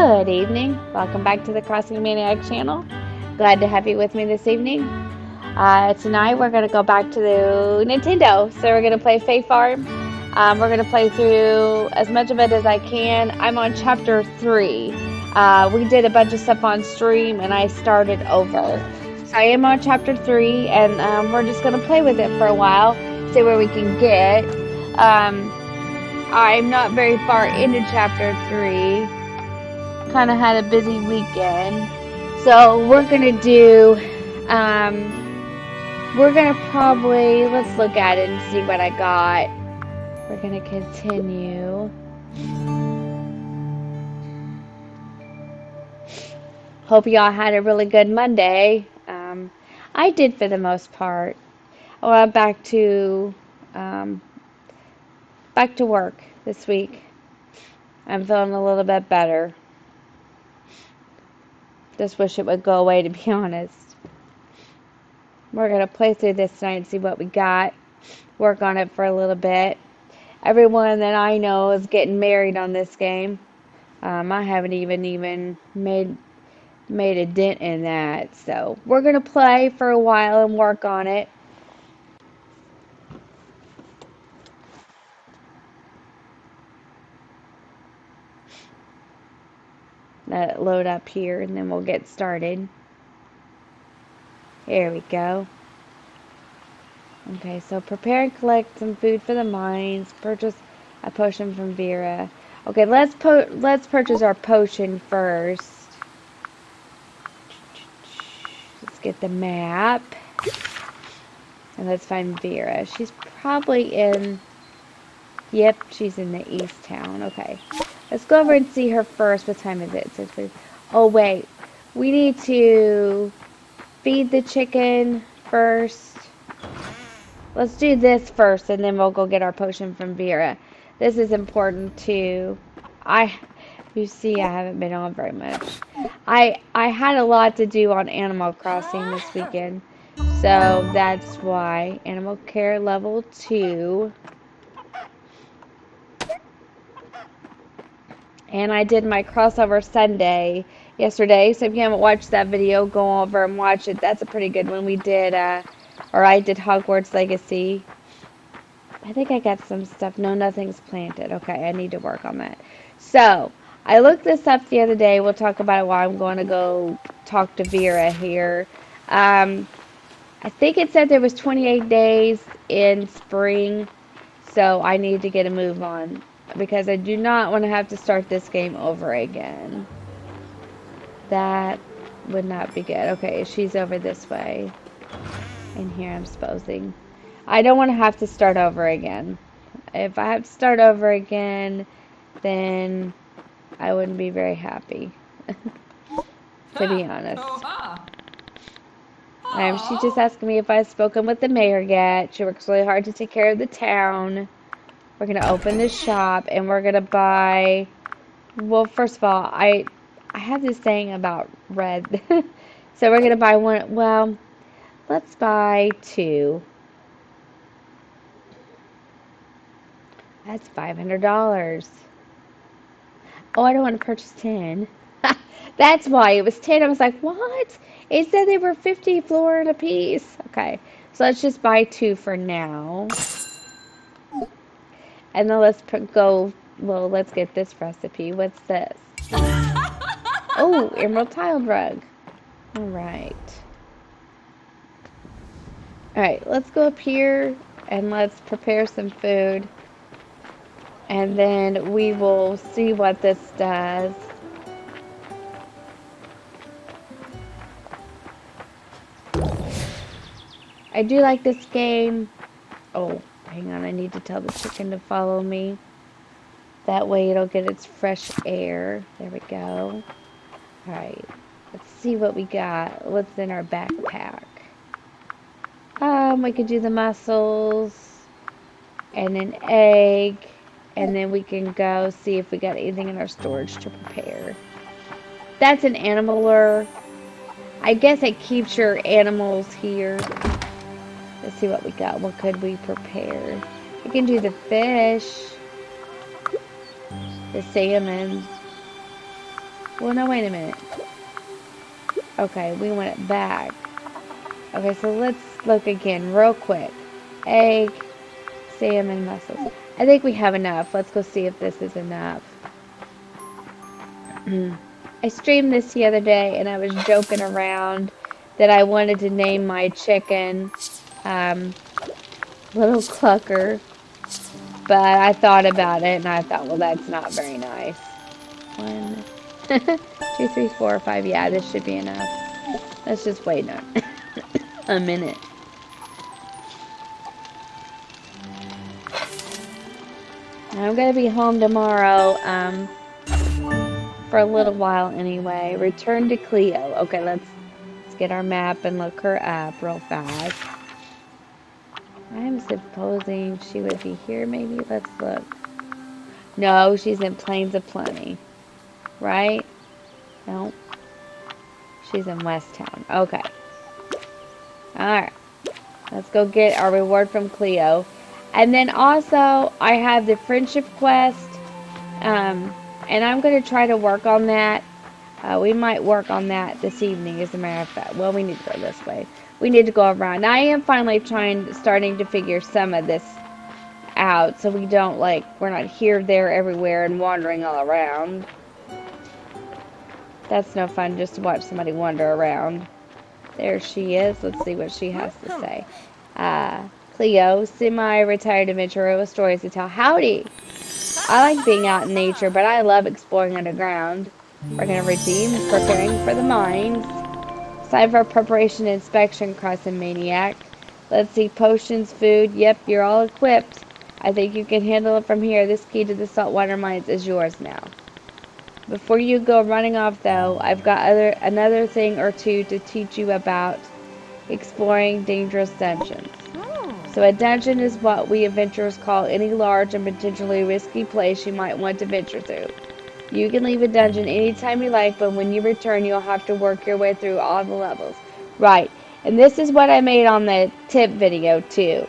Good evening. Welcome back to the Crossing Maniac channel. Glad to have you with me this evening. Tonight we're going to go back to the Nintendo. So we're going to play Faefarm. We're going to play through as much of it as I can. I'm on chapter 3. We did a bunch of stuff on stream and I started over. So I am on chapter 3 and we're just going to play with it for a while. See where we can get. I'm not very far into chapter 3. Kind of had a busy weekend. So we're going to do, we're going to probably, let's look at it and see what I got. We're going to continue. Hope y'all had a really good Monday. I did for the most part. I went back to work this week. I'm feeling a little bit better. Just wish it would go away, to be honest. We're going to play through this tonight and see what we got. Work on it for a little bit. Everyone that I know is getting married on this game. I haven't even made a dent in that. So we're going to play for a while and work on it. Let it load up here and then we'll get started. Here we go. Okay, so prepare and collect some food for the mines. Purchase a potion from Vera. Okay, let's purchase our potion first. Let's get the map. And let's find Vera. She's probably in... Yep, she's in the east town. Okay. Let's go over and see her first. What time is it? Oh, wait. We need to feed the chicken first. Let's do this first, and then we'll go get our potion from Vera. This is important, too. You see, I haven't been on very much. I had a lot to do on Animal Crossing this weekend. So, that's why. Animal Care Level 2. And I did my crossover Sunday yesterday. So if you haven't watched that video, go over and watch it. That's a pretty good one. We did, I did Hogwarts Legacy. I think I got some stuff. No, nothing's planted. Okay, I need to work on that. So, I looked this up the other day. We'll talk about it while I'm going to go talk to Vera here. I think it said there was 28 days in spring. So, I need to get a move on. Because I do not want to have to start this game over again. That would not be good. Okay, she's over this way. And here I'm supposing. I don't want to have to start over again. If I have to start over again, then I wouldn't be very happy. To be honest. She's just asking me if I've spoken with the mayor yet. She works really hard to take care of the town. We're going to open this shop and we're going to buy, well, first of all, I have this thing about red. So we're going to buy one, well, let's buy 2. That's $500. Oh, I don't want to purchase 10. That's why it was 10. I was like, what? It said they were 50 florin a piece. Okay, so let's just buy 2 for now. And then let's let's get this recipe. What's this? Oh, emerald tiled rug. Alright. Alright, let's go up here and let's prepare some food. And then we will see what this does. I do like this game. Oh. Hang on, I need to tell the chicken to follow me. That way it'll get its fresh air. There we go. Alright, let's see what we got. What's in our backpack? We could do the mussels and an egg. And then we can go see if we got anything in our storage to prepare. That's an animal lure. I guess it keeps your animals here. Let's see what we got. What could we prepare? We can do the fish. The salmon. Well, no, wait a minute. Okay, we want it back. Okay, so let's look again real quick. Egg, salmon, mussels. I think we have enough. Let's go see if this is enough. I streamed this the other day and I was joking around that I wanted to name my chicken Little Clucker. But I thought about it and I thought, well, that's not very nice. 1, 2, 3, 4, 5. Yeah, this should be enough. Let's just wait a minute. I'm going to be home tomorrow for a little while anyway. Return to Cleo. Okay, let's get our map and look her up real fast. I'm supposing she would be here maybe. Let's look. No, she's in Plains of Plenty. Right? No. She's in West Town. Okay. Alright. Let's go get our reward from Cleo. And then also, I have the friendship quest. And I'm going to try to work on that. We might work on that this evening, as a matter of fact. Well, we need to go this way. We need to go around. I am finally starting to figure some of this out, so we don't, we're not here, there, everywhere, and wandering all around. That's no fun, just to watch somebody wander around. There she is. Let's see what she has to say. Cleo, semi-retired adventurer with stories to tell. Howdy! I like being out in nature, but I love exploring underground. We're going to redeem and preparing for the mines. Time for preparation and inspection, Crossing Maniac. Let's see, potions, food. Yep, you're all equipped. I think you can handle it from here. This key to the Saltwater Mines is yours now. Before you go running off, though, I've got another thing or two to teach you about exploring dangerous dungeons. So a dungeon is what we adventurers call any large and potentially risky place you might want to venture through. You can leave a dungeon anytime you like, but when you return, you'll have to work your way through all the levels. Right, and this is what I made on the tip video, too.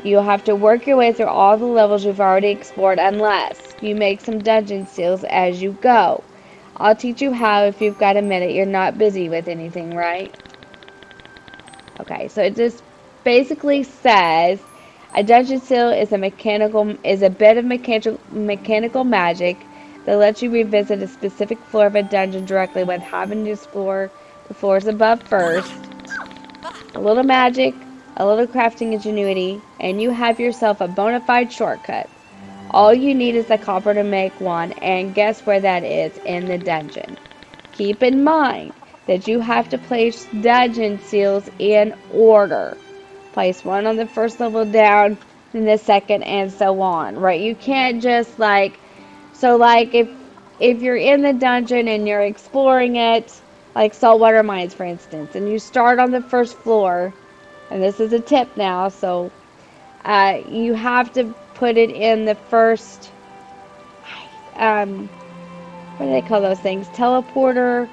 You'll have to work your way through all the levels you've already explored, unless you make some dungeon seals as you go. I'll teach you how if you've got a minute. You're not busy with anything, right? Okay, so it just basically says a dungeon seal is a bit of mechanical magic that lets you revisit a specific floor of a dungeon directly without having to explore the floors above first. A little magic, a little crafting ingenuity, and you have yourself a bona fide shortcut. All you need is a copper to make one, and guess where that is? In the dungeon. Keep in mind that you have to place dungeon seals in order. Place one on the first level down, then the second, and so on, right? You can't just if you're in the dungeon and you're exploring it, like Saltwater Mines, for instance, and you start on the first floor, and this is a tip now, so you have to put it in the first, what do they call those things? Teleporter,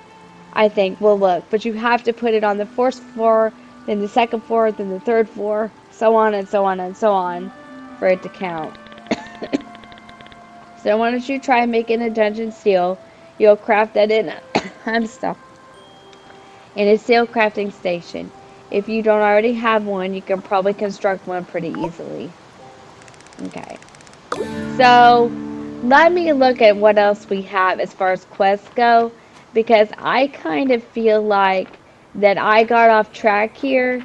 I think, will look. But you have to put it on the first floor, then the second floor, then the third floor, so on and so on and so on, for it to count. So why don't you try making a dungeon seal? You'll craft that in in a seal crafting station. If you don't already have one, you can probably construct one pretty easily. Okay. So let me look at what else we have as far as quests go, because I kind of feel like that I got off track here,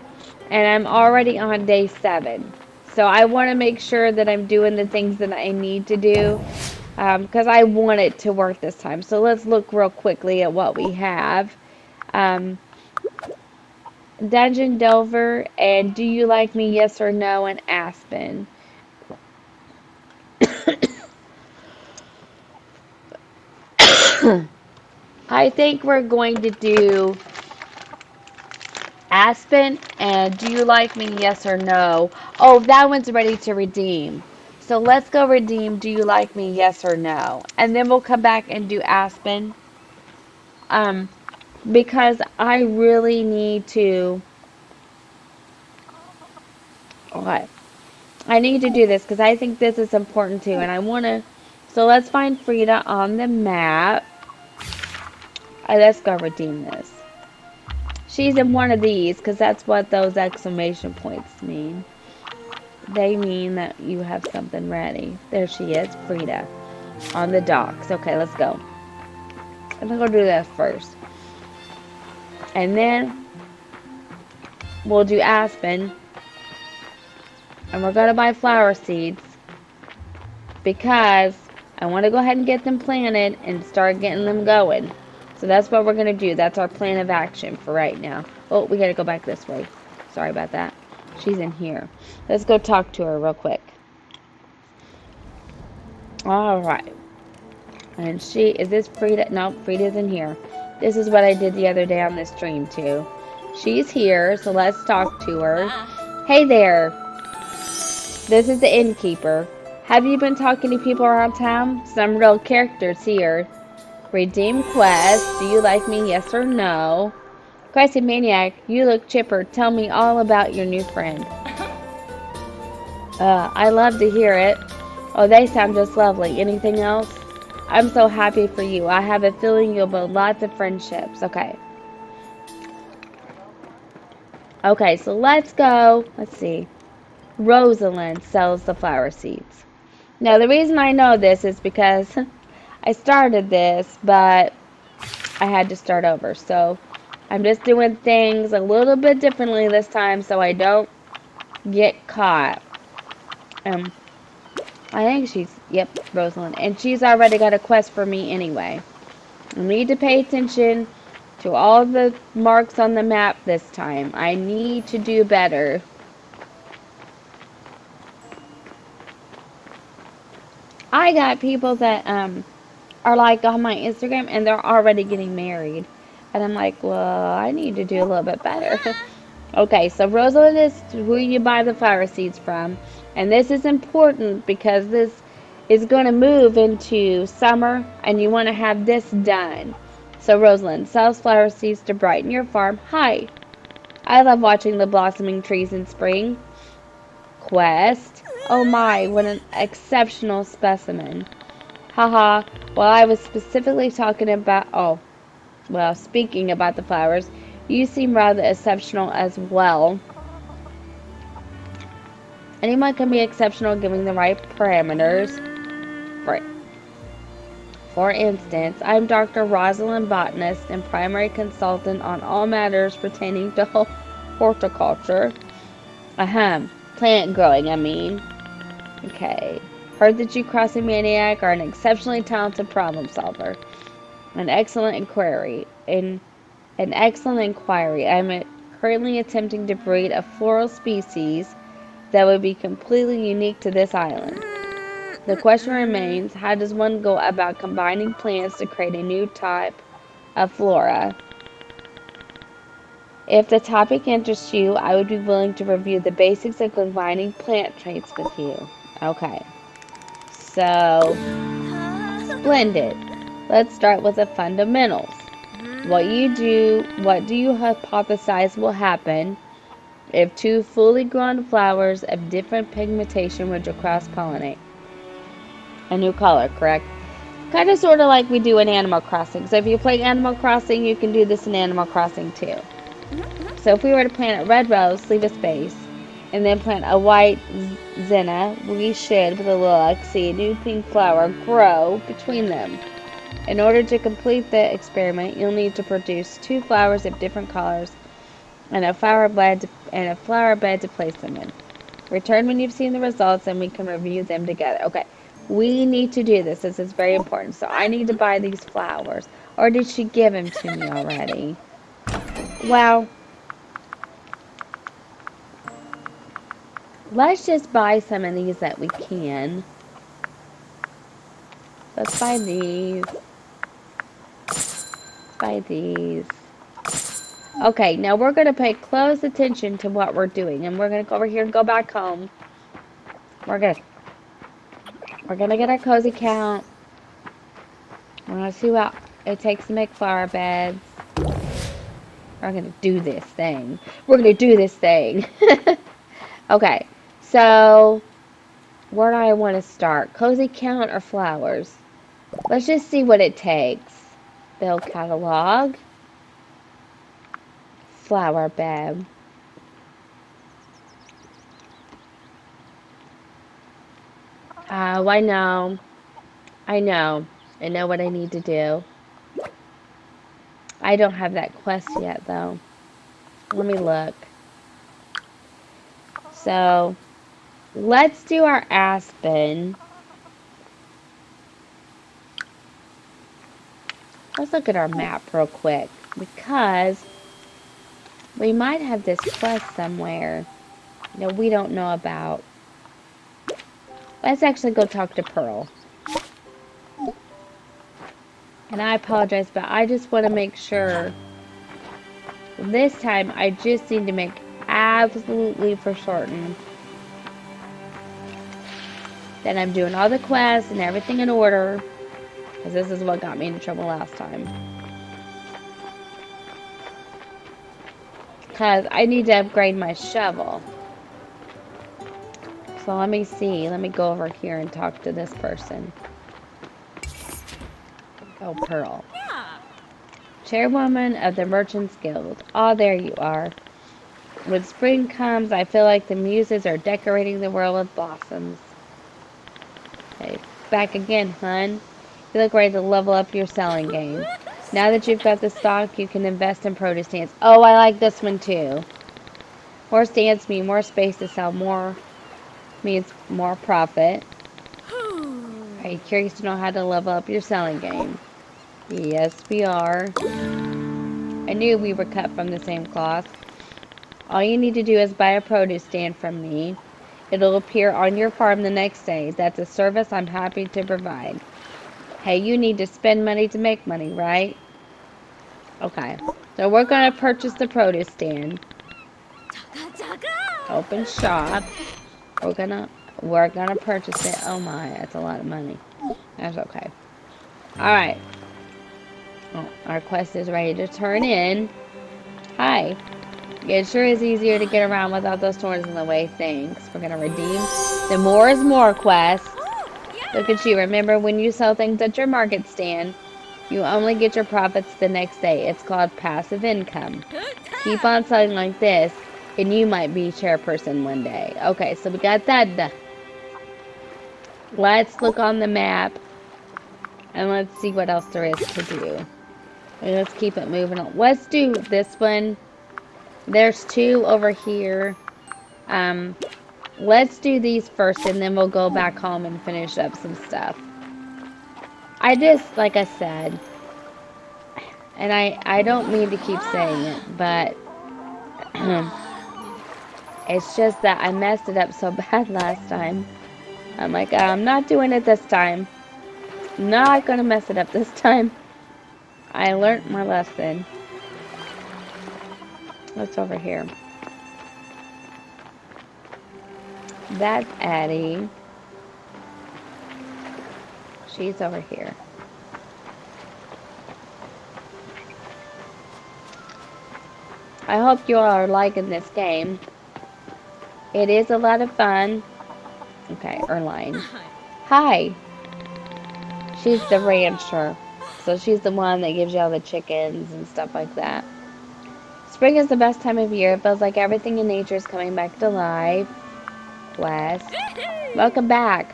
and I'm already on day 7. So I want to make sure that I'm doing the things that I need to do, because I want it to work this time. So let's look real quickly at what we have. Dungeon Delver and Do You Like Me, Yes or No, and Aspen. I think we're going to do Aspen and Do You Like Me, Yes or No. Oh, that one's ready to redeem. So let's go redeem Do You Like Me, Yes or No. And then we'll come back and do Aspen. Because I really need to... Okay. I need to do this because I think this is important too. And I want to... So let's find Frida on the map. Let's go redeem this. She's in one of these because that's what those exclamation points mean. They mean that you have something ready. There she is, Frida, on the docks. Okay, let's go. I'm gonna go do that first. And then we'll do Aspen. And we're gonna buy flower seeds because I want to go ahead and get them planted and start getting them going. So that's what we're gonna do. That's our plan of action for right now. Oh, we gotta go back this way. Sorry about that. She's in here. Let's go talk to her real quick. Alright. And is this Frida? No, Frida's in here. This is what I did the other day on this stream too. She's here, so let's talk to her. Hey there. This is the innkeeper. Have you been talking to people around town? Some real characters here. Redeem quest. Do you like me? Yes or no? Crazy Maniac, you look chipper. Tell me all about your new friend. I love to hear it. Oh, they sound just lovely. Anything else? I'm so happy for you. I have a feeling you'll build lots of friendships. Okay. Okay, so let's go. Let's see. Rosalind sells the flower seeds. Now, the reason I know this is because I started this, but I had to start over. So, I'm just doing things a little bit differently this time so I don't get caught. I think yep, Rosalind. And she's already got a quest for me anyway. I need to pay attention to all the marks on the map this time. I need to do better. I got people that are like on my Instagram and they're already getting married. And I'm like, well, I need to do a little bit better. Okay, so Rosalind is who you buy the flower seeds from. And this is important because this is going to move into summer and you want to have this done. So Rosalind sells flower seeds to brighten your farm. Hi. I love watching the blossoming trees in spring. Quest. Oh my, what an exceptional specimen. Haha. Well, I was specifically talking about, speaking about the flowers. You seem rather exceptional as well. Anyone can be exceptional given the right parameters. For instance, I'm Dr. Rosalind, botanist and primary consultant on all matters pertaining to horticulture. Plant growing, I mean. Okay. Heard that you, Crossing Maniac, are an exceptionally talented problem solver. An excellent inquiry. I'm currently attempting to breed a floral species that would be completely unique to this island. The question remains, how does one go about combining plants to create a new type of flora? If the topic interests you, I would be willing to review the basics of combining plant traits with you. Okay. So, splendid. Let's start with the fundamentals. What do you hypothesize will happen if two fully grown flowers of different pigmentation were to cross-pollinate? A new color, correct? Kind of sort of like we do in Animal Crossing. So if you play Animal Crossing, you can do this in Animal Crossing too. So if we were to plant a red rose, leave a space, and then plant a white zinnia, we should, with a little luck, see a new pink flower grow between them. In order to complete the experiment, you'll need to produce two flowers of different colors and a flower bed to place them in. Return when you've seen the results and we can review them together. Okay, we need to do this. This is very important. So I need to buy these flowers. Or did she give them to me already? Well, let's just buy some of these that we can. Let's buy these. Buy these. Okay, now we're going to pay close attention to what we're doing. And we're going to go over here and go back home. We're going to get our cozy count. We're going to see what it takes to make flower beds. We're going to do this thing. We're going to do this thing. Okay, so where do I want to start? Cozy count or flowers? Let's just see what it takes. Bill catalog. Flower bed. Oh, I know. I know. I know what I need to do. I don't have that quest yet, though. Let me look. So, let's do our Aspen. Let's look at our map real quick, because we might have this quest somewhere that we don't know about. Let's actually go talk to Pearl. And I apologize, but I just want to make sure. This time, I just need to make absolutely for certain that I'm doing all the quests and everything in order, because this is what got me into trouble last time. Because I need to upgrade my shovel. So let me see. Let me go over here and talk to this person. Oh, Pearl. Chairwoman of the Merchants Guild. Oh, there you are. When spring comes, I feel like the muses are decorating the world with blossoms. Okay, back again, hun. You look ready to level up your selling game. Now that you've got the stock, you can invest in produce stands. Oh, I like this one too. More stands mean more space to sell. More means more profit. Are you curious to know how to level up your selling game? Yes, we are. I knew we were cut from the same cloth. All you need to do is buy a produce stand from me. It'll appear on your farm the next day. That's a service I'm happy to provide. Hey, you need to spend money to make money, right? Okay. So we're going to purchase the produce stand. Open shop. We're gonna purchase it. Oh my, that's a lot of money. That's okay. Alright. Oh, our quest is ready to turn in. Hi. Yeah, it sure is easier to get around without those thorns in the way. Thanks. We're gonna redeem the more is more quest. Look at you. Remember, when you sell things at your market stand, you only get your profits the next day. It's called passive income. Keep on selling like this, and you might be chairperson one day. Okay, so we got that done. Let's look on the map, and let's see what else there is to do. And let's keep it moving on. Let's do this one. There's two over here. Let's do these first, and then we'll go back home and finish up some stuff. I just, like I said, and I don't mean to keep saying it, but it's just that I messed it up so bad last time. I'm like, I'm not doing it this time. Not gonna mess it up this time. I learned my lesson. What's over here? That's Addie. She's over here. I hope you all are liking this game. It is a lot of fun. Okay, Erline. Hi. She's the rancher. So she's the one that gives you all the chickens and stuff like that. Spring is the best time of year. It feels like everything in nature is coming back to life. Bless. Welcome back.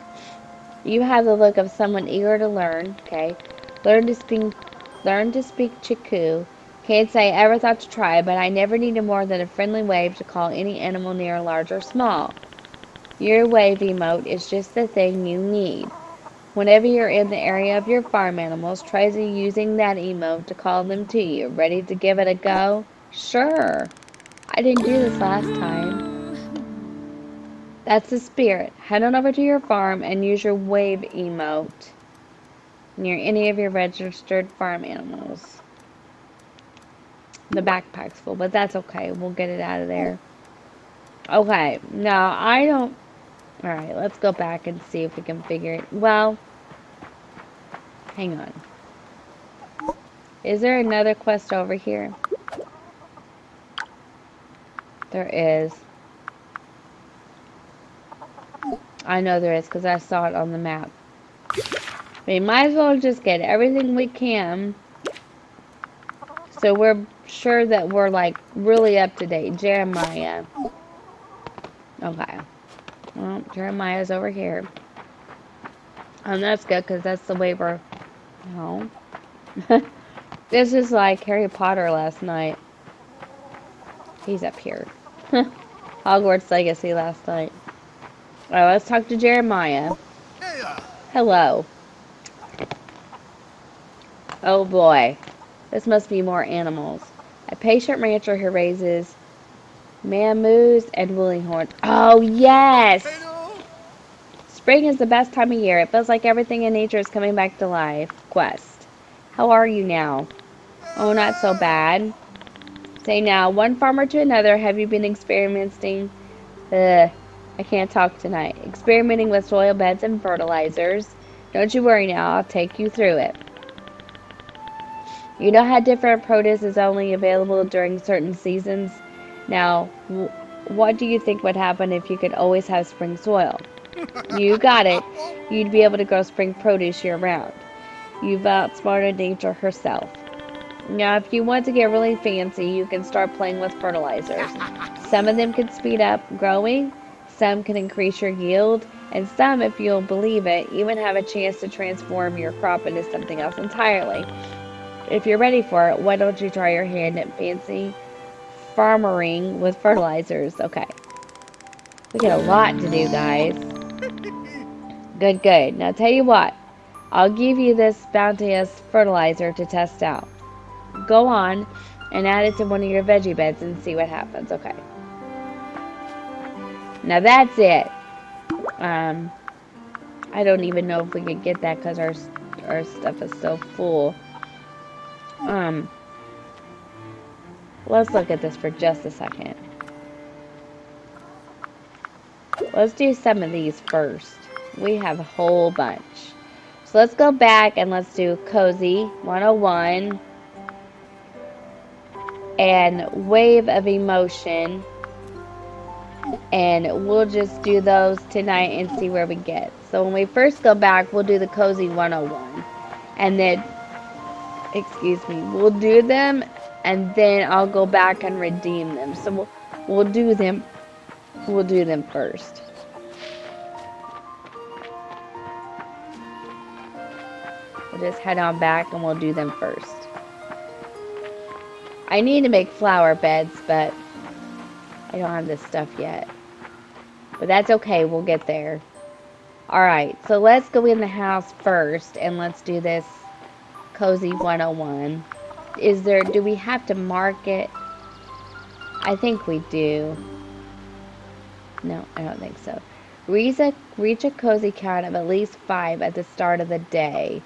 You have the look of someone eager to learn. Okay. Learn to speak Chiku. Can't say I ever thought to try, but I never needed more than a friendly wave to call any animal near, large or small. Your wave emote is just the thing you need. Whenever you're in the area of your farm animals, try using that emote to call them to you. Ready to give it a go? Sure. I didn't do this last time. That's the spirit. Head on over to your farm and use your wave emote near any of your registered farm animals. The backpack's full, but that's okay. We'll get it out of there. Okay, now I don't... Alright, let's go back and see if we can figure it... Well, hang on. Is there another quest over here? There is. I know there is because I saw it on the map. We might as well just get everything we can So we're sure that we're like really up to date. Jeremiah. Okay. Well, Jeremiah's over here. That's good because that's the way we're. No. This is like Harry Potter last night. He's up here. Hogwarts Legacy last night. Alright, let's talk to Jeremiah. Hello. Oh boy. This must be more animals. A patient rancher who raises mammoths and woolly horns. Oh, yes! Spring is the best time of year. It feels like everything in nature is coming back to life. Quest. How are you now? Oh, not so bad. Say now, one farmer to another, have you been experimenting? I can't talk tonight. Experimenting with soil beds and fertilizers. Don't you worry now, I'll take you through it. You know how different produce is only available during certain seasons? Now, what do you think would happen if you could always have spring soil? You got it. You'd be able to grow spring produce year-round. You've outsmarted nature herself. Now, if you want to get really fancy, you can start playing with fertilizers. Some of them can speed up growing, some can increase your yield, and some, if you'll believe it, even have a chance to transform your crop into something else entirely. If you're ready for it, why don't you try your hand at fancy farmering with fertilizers? Okay. We got a lot to do, guys. Good, good. Now, tell you what. I'll give you this bounteous fertilizer to test out. Go on and add it to one of your veggie beds and see what happens. Okay. Now, that's it. I don't even know if we could get that because our stuff is so full. Let's look at this for just a second. Let's do some of these first. We have a whole bunch. So let's go back and let's do Cozy 101 and Wave of Emotion. And we'll just do those tonight and see where we get. So when we first go back, we'll do the Cozy 101. And then, excuse me, we'll do them and then I'll go back and redeem them. So we'll do them first. We'll just head on back and we'll do them first. I need to make flower beds, but I don't have this stuff yet. But that's okay, we'll get there. Alright, so let's go in the house first and let's do this Cozy 101. Do we have to mark it? I think we do. No, I don't think so. Reach a cozy count of at least 5 at the start of the day.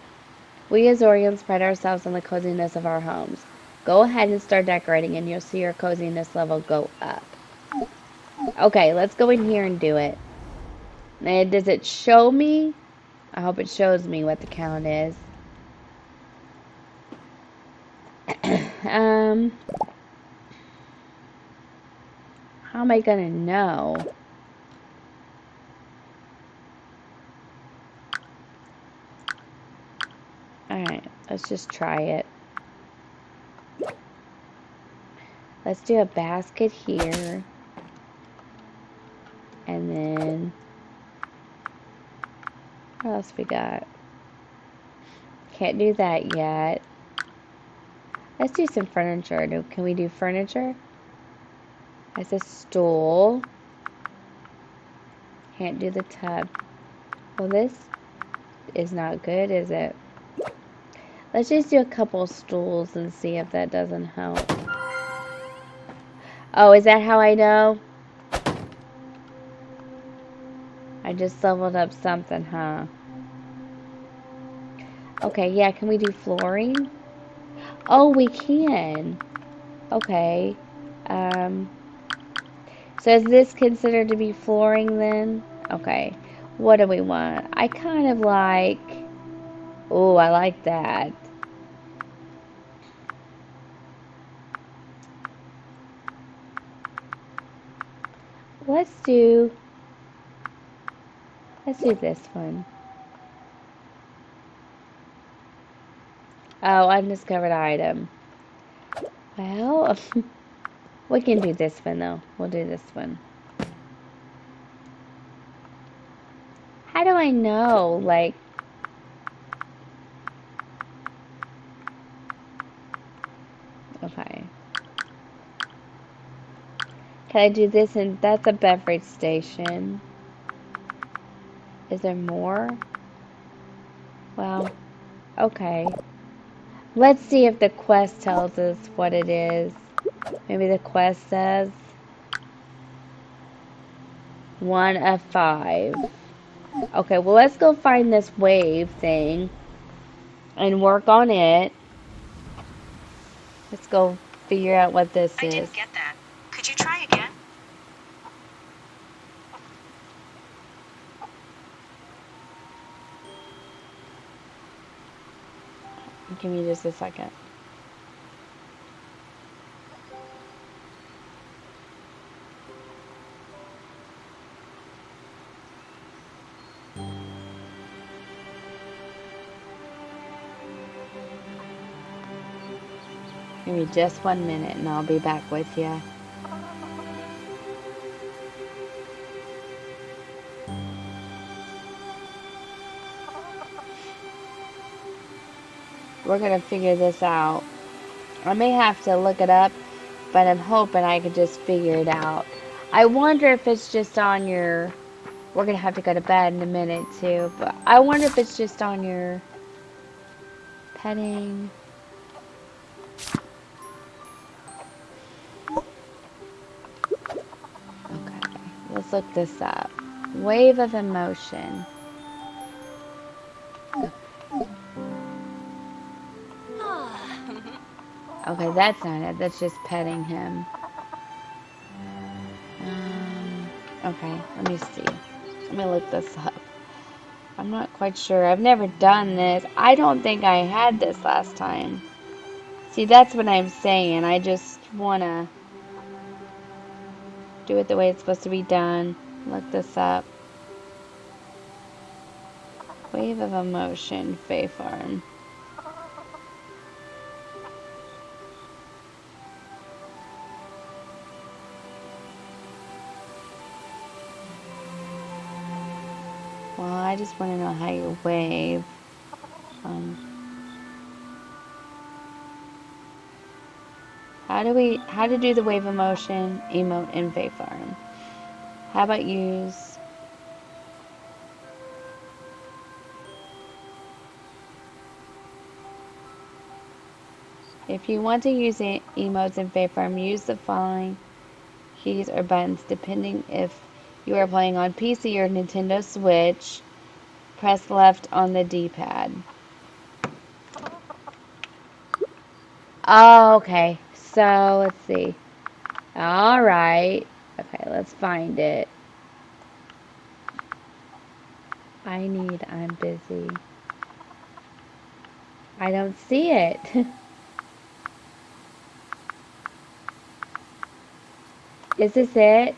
We as Orions pride ourselves on the coziness of our homes. Go ahead and start decorating and you'll see your coziness level go up. Okay, let's go in here and do it. Now, does it show me? I hope it shows me what the count is. How am I gonna know? Alright, let's just try it. Let's do a basket here. And then, what else we got? Can't do that yet. Let's do some furniture. Can we do furniture? That's a stool. Can't do the tub. Well, this is not good, is it? Let's just do a couple stools and see if that doesn't help. Oh, is that how I know? I just leveled up something, huh? Okay, yeah, can we do flooring? Oh, we can. Okay. So is this considered to be flooring then? Okay. What do we want? I kind of like... Oh, I like that. Let's do this one. Oh, undiscovered item. Well, we can do this one though. We'll do this one. How do I know? Like, okay. Can I do this? And that's a beverage station. Is there more? Well, okay. Let's see if the quest tells us what it is. Maybe the quest says 1 of 5. Okay, well, let's go find this wave thing and work on it. Let's go figure out what this is. I didn't get that. Could you try again? Give me just a second. Give me just 1 minute and I'll be back with you. We're gonna figure this out. I may have to look it up, but I'm hoping I could just figure it out. I wonder if it's just on your... We're gonna have to go to bed in a minute too, but I wonder if it's just on your petting. Okay, let's look this up. Wave of emotion. Okay, that's not it. That's just petting him. Okay, let me see. Let me look this up. I'm not quite sure. I've never done this. I don't think I had this last time. See, that's what I'm saying. I just want to do it the way it's supposed to be done. Look this up. Wave of emotion, Faefarm. Well, I just want to know how you wave. How to do the wave emotion emote in Faefarm? How about use... If you want to use emotes in Faefarm, use the following keys or buttons depending if you are playing on PC or Nintendo Switch. Press left on the D-pad. Oh, okay. So, let's see. Alright. Okay, let's find it. I'm busy. I don't see it. Is this it?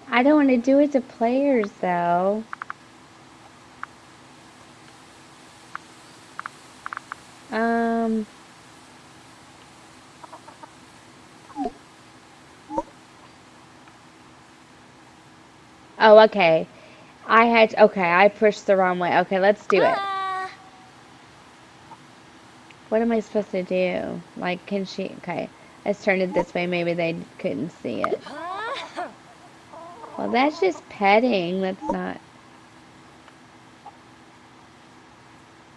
I don't want to do it to players, though. Oh, okay. Okay, I pushed the wrong way. Okay, let's do it. What am I supposed to do? Like, can she... Okay, let's turn it this way. Maybe they couldn't see it. Well, that's just petting. That's not...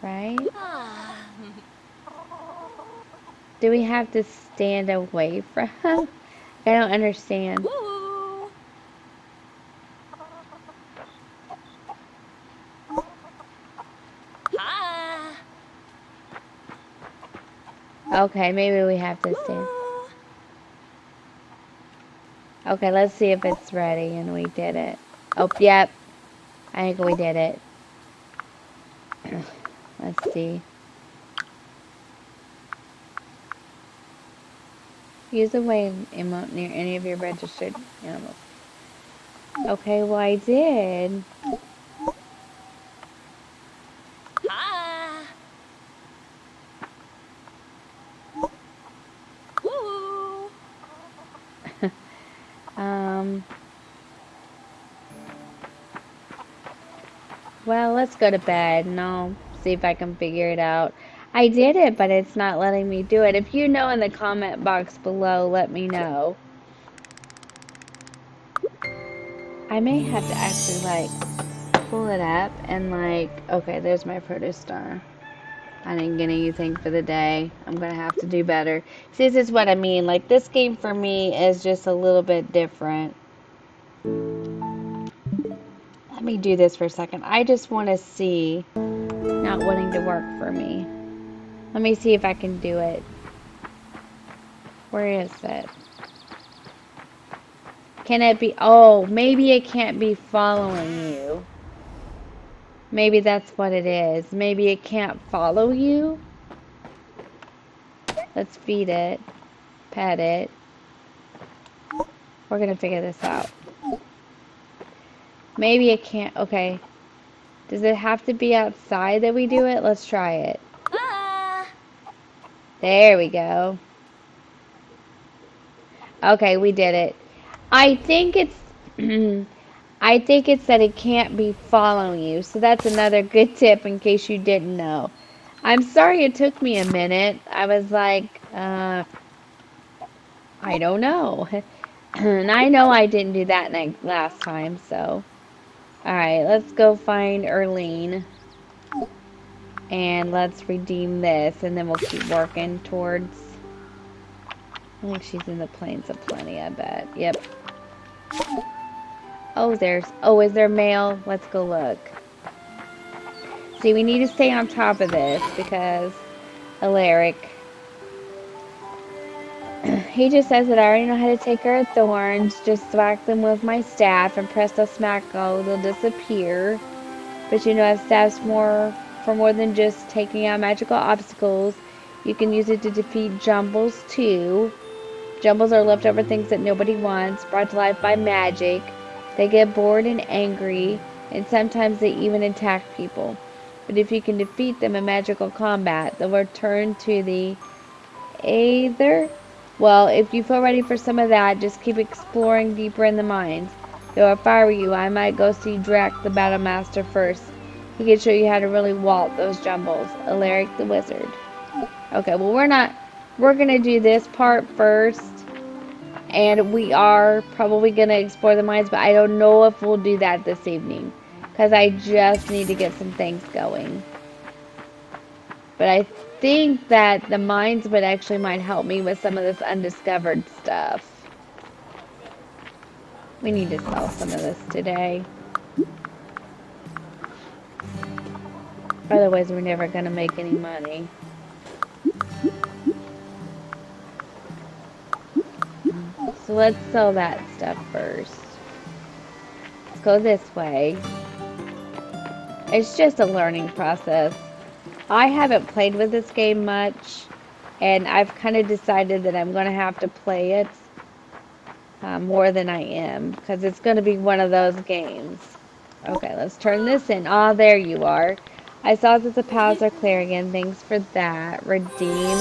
Right? Do we have to stand away from him? I don't understand. Okay, maybe we have to stand. Okay, let's see if it's ready and we did it. Oh, yep. I think we did it. Let's see. Use a wave emote near any of your registered animals. Okay, well I did. Well, let's go to bed and I'll see if I can figure it out. I did it, but it's not letting me do it. If you know in the comment box below, let me know. I may have to actually, like, pull it up and, like, okay, there's my protostar. I didn't get anything for the day. I'm going to have to do better. See, this is what I mean. Like, this game for me is just a little bit different. Let me do this for a second. I just want to see, not wanting to work for me. Let me see if I can do it. Where is it? Can it be? Oh, maybe it can't be following you. Maybe that's what it is. Maybe it can't follow you. Let's feed it. Pet it. We're going to figure this out. Maybe it can't. Okay. Does it have to be outside that we do it? Let's try it. There we go. Okay, we did it. I think it's I think it's that it can't be following you. So that's another good tip in case you didn't know. I'm sorry it took me a minute. I was like, I don't know. And I know I didn't do that last time, so. Alright, let's go find Erlene. And let's redeem this, and then we'll keep working towards. I think she's in the plains of plenty, I bet. Yep. Oh, is there mail? Let's go look. See, we need to stay on top of this because Alaric. He just says that I already know how to take care of thorns. Just whack them with my staff and presto smacko, they'll disappear. But you know, I have staffs for more than just taking out magical obstacles. You can use it to defeat jumbles too. Jumbles are leftover things that nobody wants, brought to life by magic. They get bored and angry, and sometimes they even attack people. But if you can defeat them in magical combat, they'll return to the Aether. Well, if you feel ready for some of that, just keep exploring deeper in the mines. Though if I were you, I might go see Drac the Battle Master first. He can show you how to really walt those jumbles. Alaric the Wizard. Okay, well we're gonna do this part first. And we are probably gonna explore the mines, but I don't know if we'll do that this evening. Because I just need to get some things going. But I think that the mines would actually might help me with some of this undiscovered stuff. We need to sell some of this today. Otherwise, we're never going to make any money. So let's sell that stuff first. Let's go this way. It's just a learning process. I haven't played with this game much, and I've kind of decided that I'm going to have to play it more than I am, because it's going to be one of those games. Okay, let's turn this in. Ah, there you are. I saw that the paths are clear again. Thanks for that. Redeem.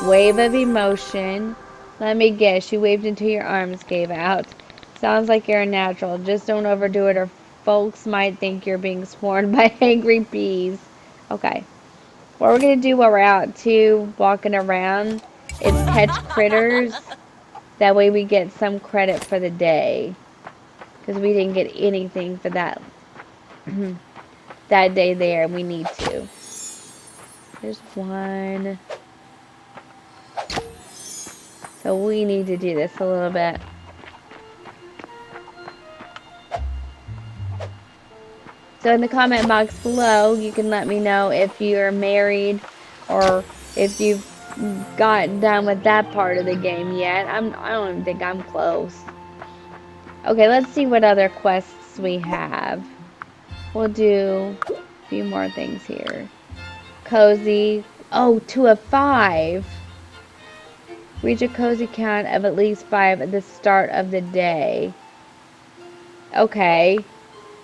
Wave of emotion. Let me guess. You waved until your arms gave out. Sounds like you're a natural. Just don't overdo it or folks might think you're being swarmed by angry bees. Okay. What we're going to do while we're out, too, walking around, is catch critters. That way we get some credit for the day. Because we didn't get anything for that that day there, and we need to. There's one. So we need to do this a little bit. So in the comment box below, you can let me know if you're married or if you've gotten done with that part of the game yet. I don't even think I'm close. Okay, let's see what other quests we have. We'll do a few more things here. Cozy. Oh, 2 of 5. Reach a cozy count of at least 5 at the start of the day. Okay.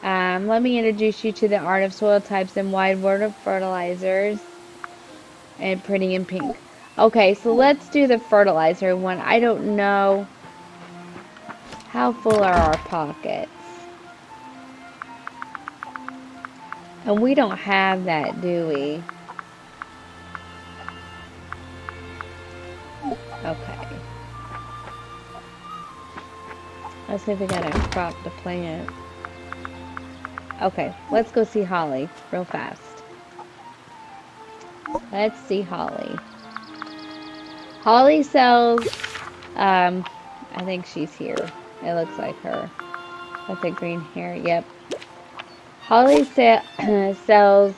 Let me introduce you to the art of soil types and wide world of fertilizers. And pretty in pink. Okay, so let's do the fertilizer one. I don't know. How full are our pockets? And we don't have that, do we? Okay. Let's see if we got a crop to plant. Okay, let's go see Holly real fast. Let's see Holly. Holly sells, I think she's here. It looks like her. With the green hair, yep. Holly sells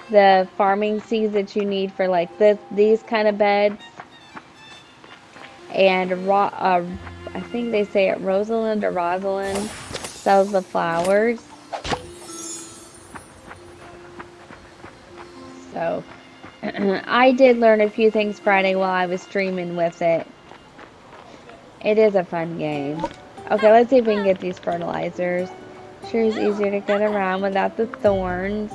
the farming seeds that you need for like these kind of beds. And I think they say it Rosalind or Rosalind sells the flowers. So I did learn a few things Friday while I was streaming with it. It is a fun game. Okay, let's see if we can get these fertilizers. Sure is easier to get around without the thorns.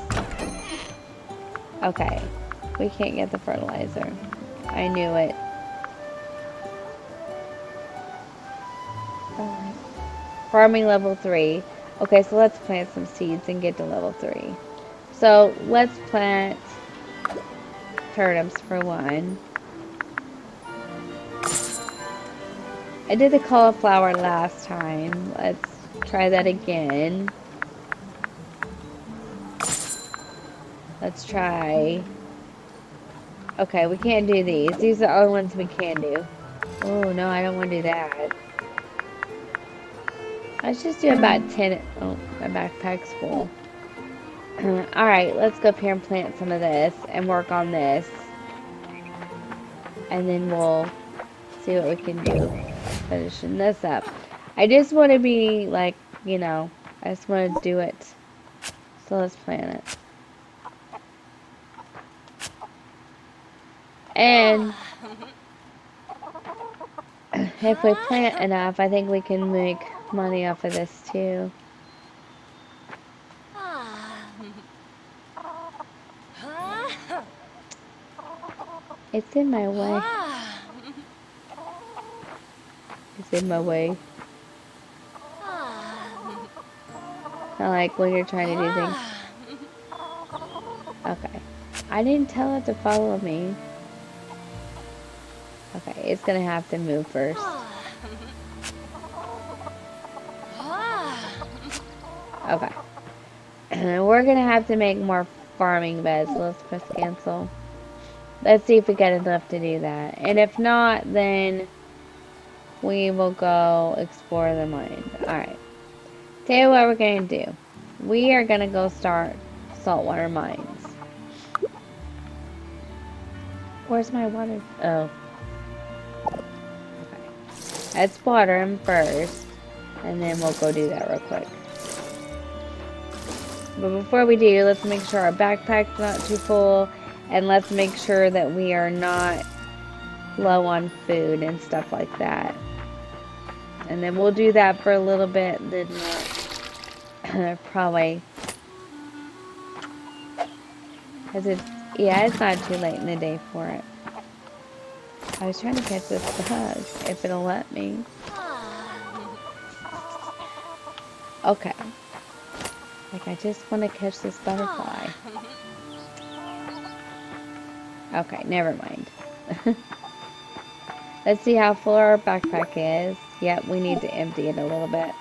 Okay, we can't get the fertilizer. I knew it. Farming level 3. Okay, so let's plant some seeds and get to level 3. So let's plant turnips for one. I did the cauliflower last time. Let's try that again. Let's try. Okay, we can't do these. These are the only ones we can do. Oh, no, I don't want to do that. Let's just do about 10. Oh, my backpack's full. Alright, let's go up here and plant some of this and work on this. And then we'll see what we can do. Finishing this up. I just want to be like, you know, I just want to do it. So let's plant it. And if we plant enough, I think we can make money off of this too. It's in my way. It's in my way. Not like when you're trying to do things. Okay. I didn't tell it to follow me. Okay, it's gonna have to move first. Okay. We're gonna have to make more farming beds. Let's press cancel. Let's see if we get enough to do that. And if not, then we will go explore the mines. Alright. Tell you what we're gonna do. We are gonna go start Saltwater Mines. Where's my water? Oh. Okay. Let's water them first. And then we'll go do that real quick. But before we do, let's make sure our backpack's not too full. And let's make sure that we are not low on food and stuff like that. And then we'll do that for a little bit. Then probably. Because it's not too late in the day for it. I was trying to catch this bug, if it'll let me. Okay. Like, I just want to catch this butterfly. Okay, never mind. Let's see how full our backpack is. Yep, we need to empty it a little bit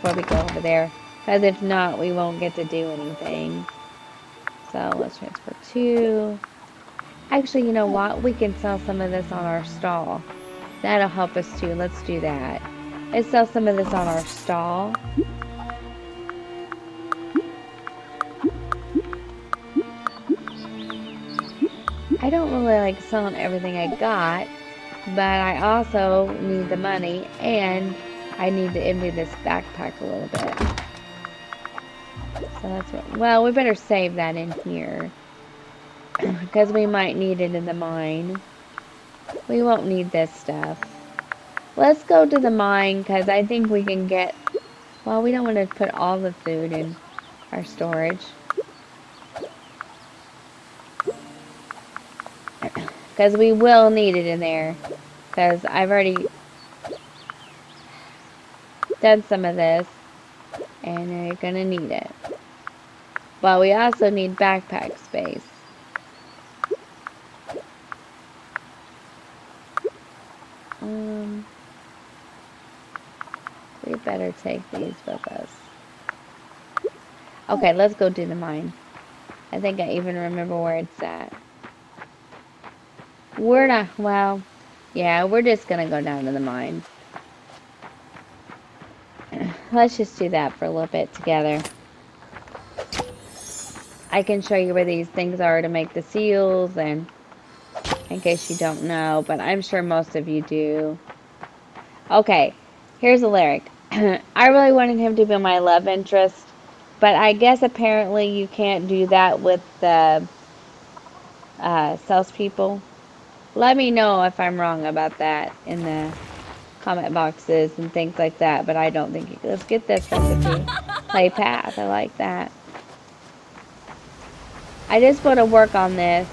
before we go over there. Because if not, we won't get to do anything. So, let's transfer 2. Actually, you know what? We can sell some of this on our stall. That'll help us too. Let's do that. Let's sell some of this on our stall. I don't really like selling everything I got, but I also need the money and I need to empty this backpack a little bit. So that's what, well, we better save that in here because we might need it in the mine. We won't need this stuff. Let's go to the mine because I think we can get, well, we don't want to put all the food in our storage. Because we will need it in there. Because I've already done some of this. And you're going to need it. But we also need backpack space. We better take these with us. Okay, let's go do the mine. I think I even remember where it's at. We're not, well, yeah, we're just gonna go down to the mine. Let's just do that for a little bit together. I can show you where these things are to make the seals, and in case you don't know, but I'm sure most of you do. Okay, here's a lyric. I really wanted him to be my love interest, but I guess apparently you can't do that with the salespeople. Let me know if I'm wrong about that in the comment boxes and things like that, but I don't think let's get this recipe. Play path, I like that. I just want to work on this.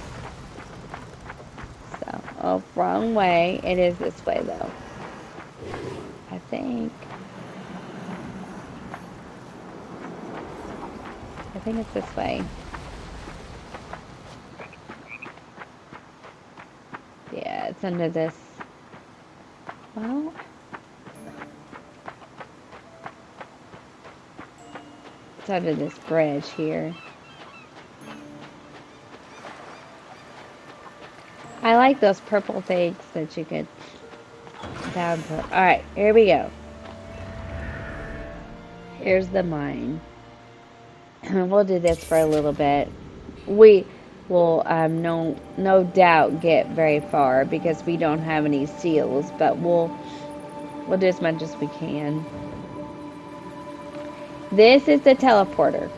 So, oh, wrong way. It is this way though. I think it's this way. Yeah, it's under this. Well, it's under this bridge here. I like those purple things that you could down put. Alright, here we go. Here's the mine. We'll do this for a little bit. We will no doubt get very far because we don't have any seals, but we'll do as much as we can. This is the teleporter.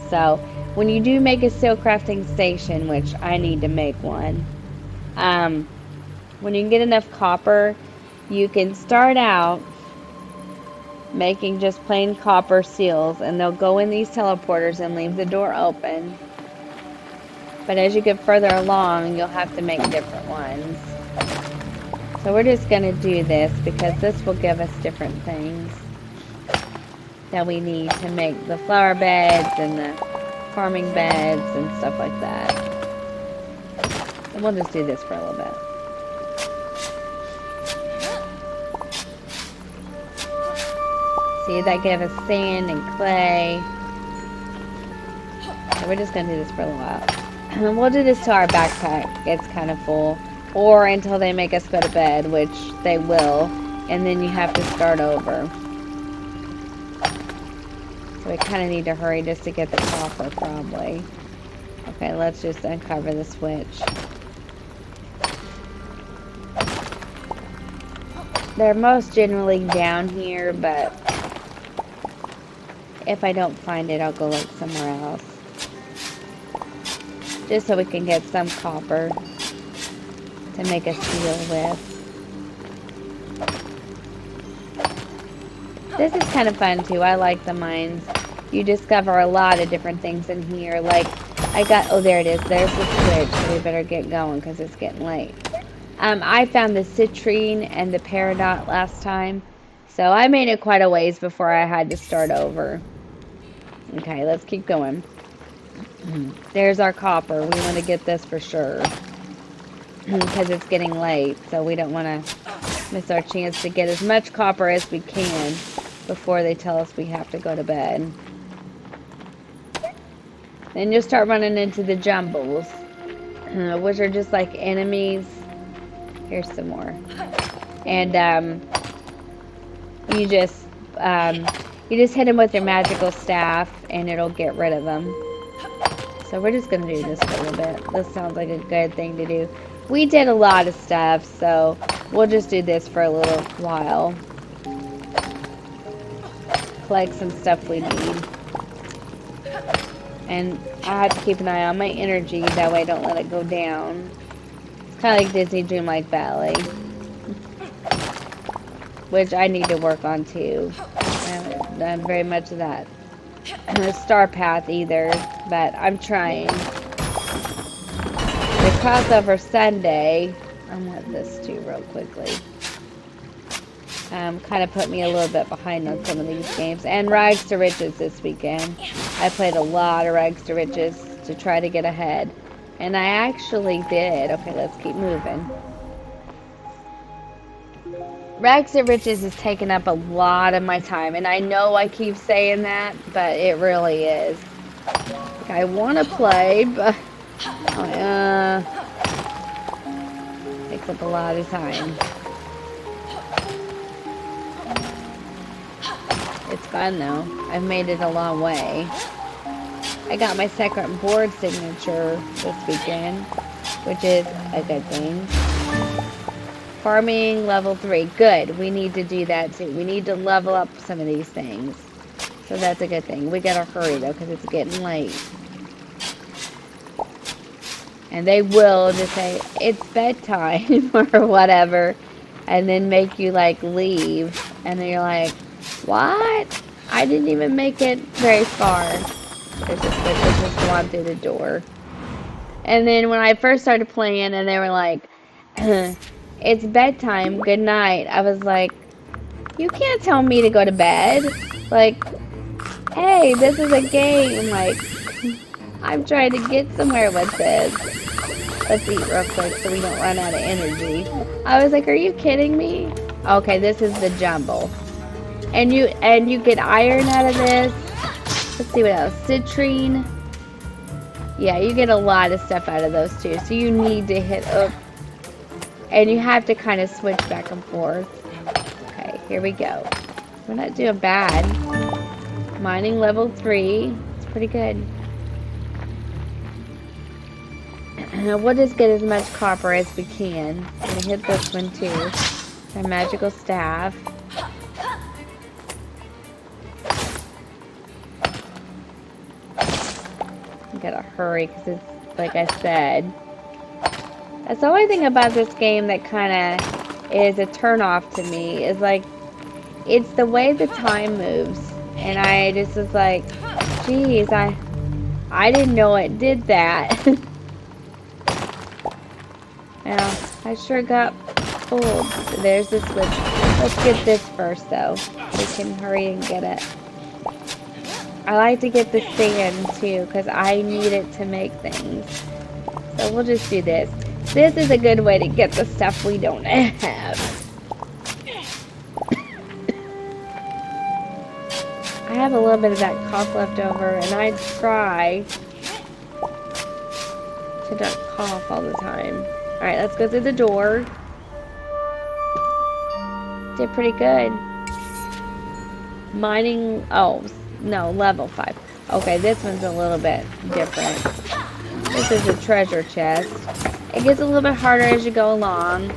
So when you do make a seal crafting station, which I need to make one, when you get enough copper, you can start out making just plain copper seals, and they'll go in these teleporters and leave the door open. But as you get further along, you'll have to make different ones. So we're just going to do this because this will give us different things that we need to make the flower beds and the farming beds and stuff like that. And we'll just do this for a little bit. See, that gave us sand and clay. So we're just going to do this for a little while. And we'll do this till our backpack gets kind of full. Or until they make us go to bed, which they will. And then you have to start over. So we kind of need to hurry just to get the copper, probably. Okay, let's just uncover the switch. They're most generally down here, but if I don't find it, I'll go look somewhere else. Just so we can get some copper to make a seal with. This is kind of fun too. I like the mines. You discover a lot of different things in here. Like, oh, there it is. There's the switch. So we better get going because it's getting late. I found the citrine and the peridot last time. So I made it quite a ways before I had to start over. Okay, let's keep going. There's our copper. We want to get this for sure. Because it's getting late. So we don't want to miss our chance to get as much copper as we can before they tell us we have to go to bed. Then you'll start running into the jumbles, which are just like enemies. Here's some more. And you just hit them with your magical staff and it'll get rid of them. So we're just going to do this for a little bit. This sounds like a good thing to do. We did a lot of stuff, so we'll just do this for a little while. Collect some stuff we need. And I have to keep an eye on my energy, that way I don't let it go down. It's kind of like Disney Dreamlight Valley. Which I need to work on too. I haven't done very much of that. Star Path either, but I'm trying. The crossover Sunday, I want this too real quickly. Kind of put me a little bit behind on some of these games. And Rags to Riches this weekend. I played a lot of Rags to Riches to try to get ahead. And I actually did. Okay, let's keep moving. Rags to Riches is taking up a lot of my time. And I know I keep saying that, but it really is. Like, I want to play, but takes up a lot of time. It's fun though. I've made it a long way. I got my second board signature this weekend, which is a good thing. Farming level 3. Good. We need to do that too. We need to level up some of these things. So that's a good thing. We gotta hurry though, because it's getting late. And they will just say, it's bedtime or whatever, and then make you like leave. And then you're like, what? I didn't even make it very far. There's a switch that just go on through the door. And then when I first started playing and they were like, it's bedtime, good night, I was like, you can't tell me to go to bed. Like, hey, this is a game. Like, I'm trying to get somewhere with this. Let's eat real quick so we don't run out of energy. I was like, are you kidding me? Okay, this is the jumble. And you get iron out of this. Let's see what else. Citrine. Yeah, you get a lot of stuff out of those too. So you need to hit up. And you have to kind of switch back and forth. Okay, here we go. We're not doing bad. Mining level 3. It's pretty good. We'll just get as much copper as we can. I'm gonna hit this one too. Our magical staff. Gotta hurry because it's like I said. That's the only thing about this game that kind of is a turn off to me is like it's the way the time moves, and I just was like, geez, I didn't know it did that. Well, I sure got fooled. There's the switch. Let's get this first though. We can hurry and get it. I like to get the sand too because I need it to make things. So we'll just do this. This is a good way to get the stuff we don't have. I have a little bit of that cough left over and I try to not cough all the time. Alright, let's go through the door. Did pretty good. Mining, oh, no, level 5. Okay, this one's a little bit different. This is a treasure chest. It gets a little bit harder as you go along.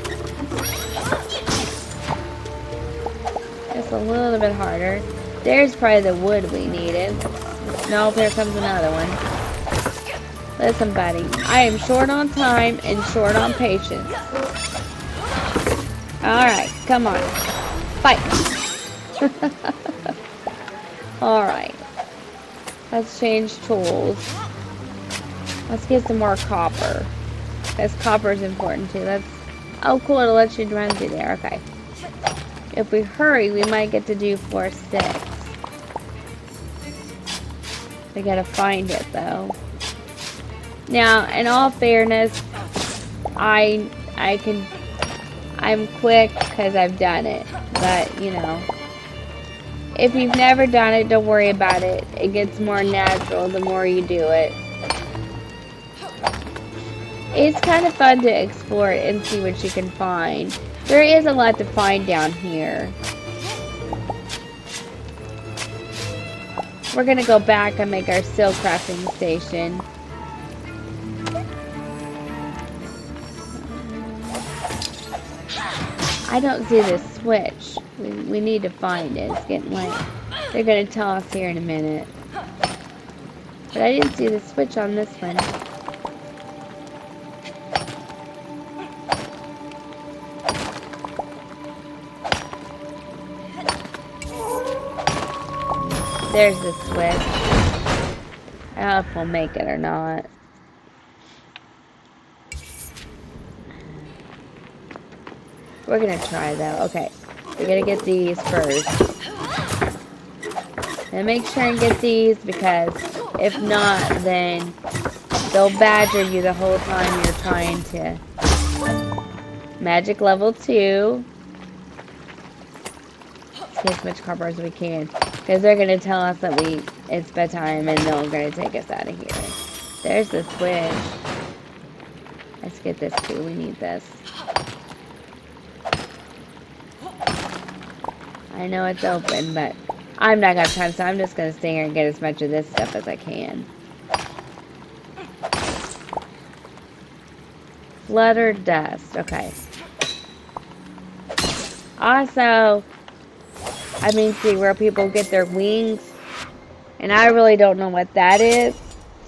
Just a little bit harder. There's probably the wood we needed. Nope, here comes another one. Listen, buddy, I am short on time and short on patience. Alright, come on. Fight! Alright. Let's change tools. Let's get some more copper. Because copper is important too. That's oh cool, it'll let you run through there. Okay. If we hurry, we might get to do floor 6. We gotta find it though. Now, in all fairness, I'm quick because I've done it. But, you know, if you've never done it, don't worry about it. It gets more natural the more you do it. It's kind of fun to explore it and see what you can find. There is a lot to find down here. We're gonna go back and make our steel crafting station. I don't see the switch. We need to find it. It's getting late. They're gonna tell us here in a minute. But I didn't see the switch on this one. There's the switch. I don't know if we'll make it or not. We're gonna try though. Okay. We gotta get these first. And make sure and get these because if not, then they'll badger you the whole time you're trying to. Magic level 2. Let's get as much copper as we can. Because they're going to tell us that it's bedtime and they're going to take us out of here. There's the switch. Let's get this too. We need this. I know it's open, but I'm not going to have time, so I'm just going to stay here and get as much of this stuff as I can. Flutter dust. Okay. Also, see where people get their wings. And I really don't know what that is.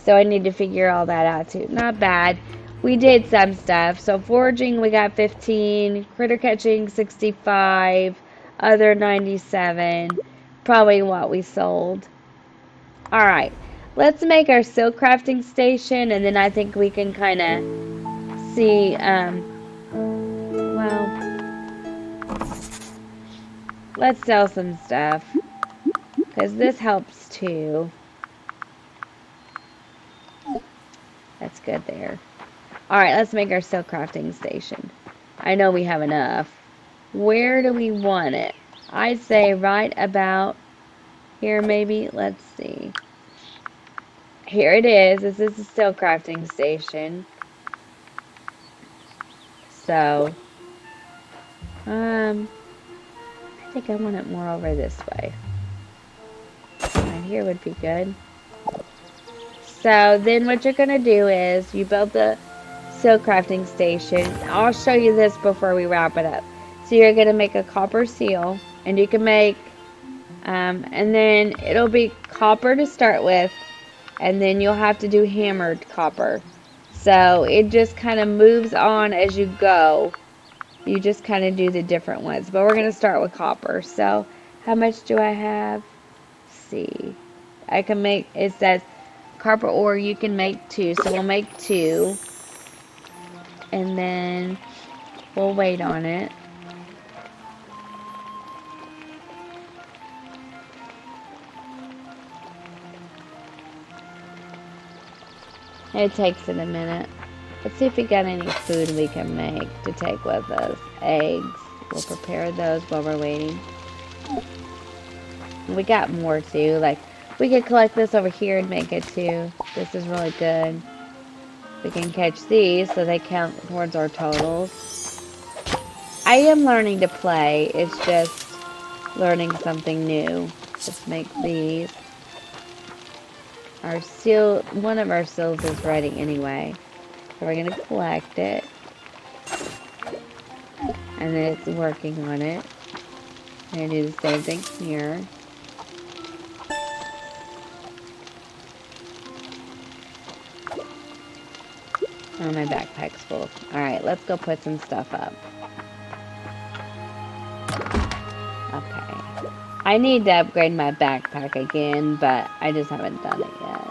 So I need to figure all that out too. Not bad. We did some stuff. So foraging we got 15. Critter catching 65. Other 97. Probably what we sold. Alright. Let's make our silk crafting station. And then I think we can kind of see, well, let's sell some stuff. Because this helps too. That's good there. Alright, let's make our silk crafting station. I know we have enough. Where do we want it? I'd say right about here maybe. Let's see. Here it is. This is the silk crafting station. So, I think I want it more over this way. Right here would be good. So then what you're going to do is you build the silk crafting station. I'll show you this before we wrap it up. So you're going to make a copper seal, and you can make, and then it'll be copper to start with, and then you'll have to do hammered copper. So it just kind of moves on as you go. You just kind of do the different ones, but we're going to start with copper. So how much do I have? Let's see. I can make, it says copper ore, you can make 2, so we'll make 2. And then we'll wait on it. It takes it a minute. Let's see if we got any food we can make to take with us. Eggs. We'll prepare those while we're waiting. We got more too. Like, we could collect this over here and make it too. This is really good. We can catch these so they count towards our totals. I am learning to play. It's just learning something new. Let's make these. Our seal, one of our seals is ready anyway. So we're going to collect it. And then it's working on it. I'm going to do the same thing here. Oh, my backpack's full. Alright, let's go put some stuff up. Okay. I need to upgrade my backpack again, but I just haven't done it yet.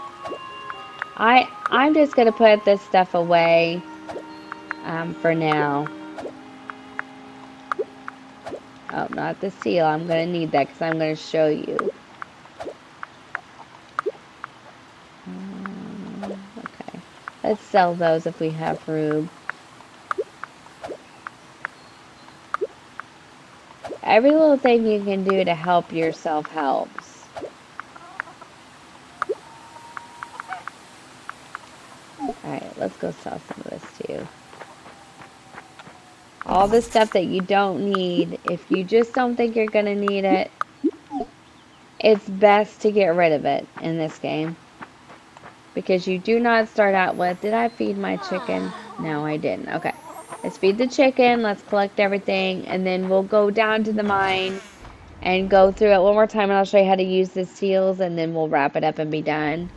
I'm just going to put this stuff away for now. Oh, not the seal. I'm going to need that because I'm going to show you. Okay. Let's sell those if we have room. Every little thing you can do to help yourself helps. Alright, let's go sell some of this too. All the stuff that you don't need, if you just don't think you're going to need it, it's best to get rid of it in this game. Because you do not start out with, did I feed my chicken? No, I didn't. Okay. Let's feed the chicken. Let's collect everything. And then we'll go down to the mine and go through it one more time. And I'll show you how to use the seals. And then we'll wrap it up and be done.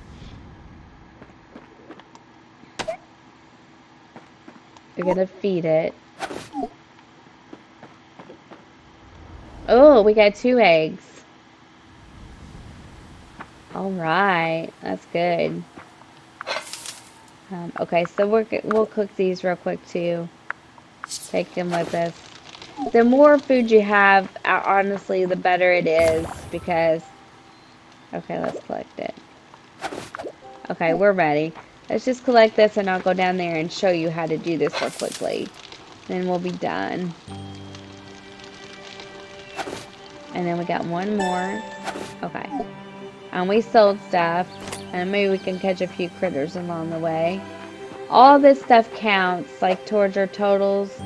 We're going to feed it. Oh, we got 2 eggs. Alright. That's good. Okay, so we'll cook these real quick too. Take them with us. The more food you have, honestly, the better it is because, okay, let's collect it. Okay, we're ready. Let's just collect this and I'll go down there and show you how to do this real quickly. Then we'll be done. And then we got one more. Okay. And we sold stuff. And maybe we can catch a few critters along the way. All this stuff counts, like towards your totals.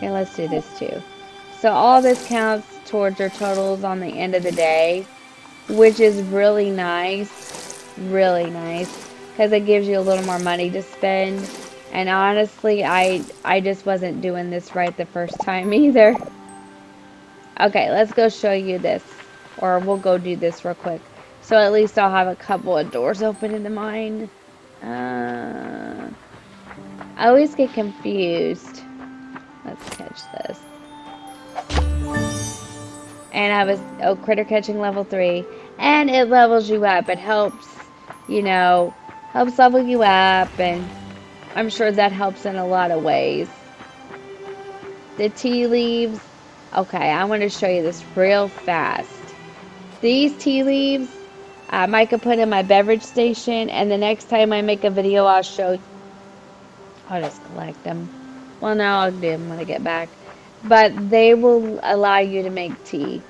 Here, let's do this too. So all this counts towards your totals on the end of the day, which is really nice. Really nice. Because it gives you a little more money to spend. And honestly, I just wasn't doing this right the first time either. Okay, let's go show you this. Or we'll go do this real quick. So at least I'll have a couple of doors open in the mine. I always get confused. Let's catch this. And I was, oh, critter catching level 3. And it levels you up. It helps, you know, helps level you up. And I'm sure that helps in a lot of ways. The tea leaves. Okay, I want to show you this real fast. These tea leaves, I could put in my beverage station. And the next time I make a video, I'll show you. I'll just collect them. Well, no, I'll do them when I get back. But they will allow you to make tea.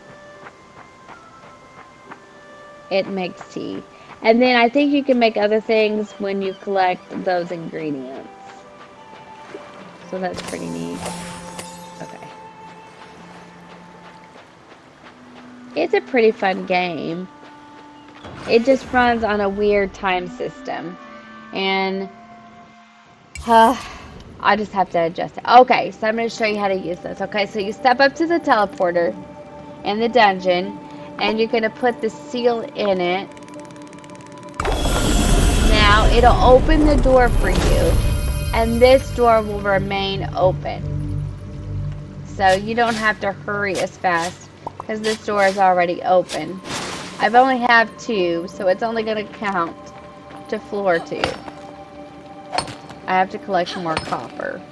It makes tea. And then I think you can make other things when you collect those ingredients. So that's pretty neat. Okay. It's a pretty fun game. It just runs on a weird time system. And I just have to adjust it. Okay, so I'm going to show you how to use this. Okay, so you step up to the teleporter in the dungeon, and you're going to put the seal in it. Now, it'll open the door for you, and this door will remain open. So you don't have to hurry as fast, because this door is already open. I've only have 2, so it's only going to count to floor 2. I have to collect more copper.